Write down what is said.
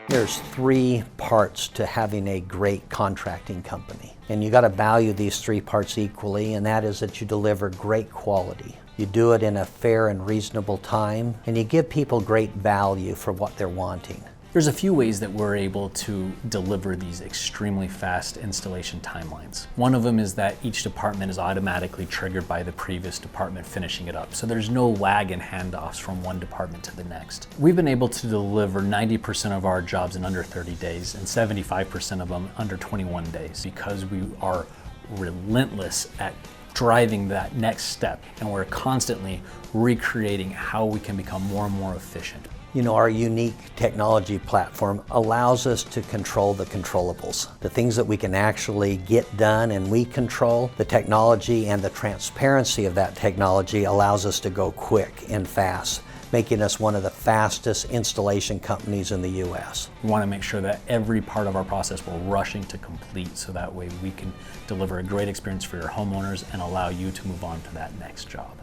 There's three parts to having a great contracting company. And you got to value these three parts equally, and that is that you deliver great quality. You do it in a fair and reasonable time, and you give people great value for what they're wanting. There's a few ways that we're able to deliver these extremely fast installation timelines. One of them is that each department is automatically triggered by the previous department finishing it up. So there's no lag and handoffs from one department to the next. We've been able to deliver 90% of our jobs in under 30 days and 75% of them under 21 days because we are relentless at driving that next step, and we're constantly recreating how we can become more and more efficient. You know, our unique technology platform allows us to control the controllables. The things that we can actually get done and we control, the technology and the transparency of that technology allows us to go quick and fast, making us one of the fastest installation companies in the U.S. We want to make sure that every part of our process we're rushing to complete so that way we can deliver a great experience for your homeowners and allow you to move on to that next job.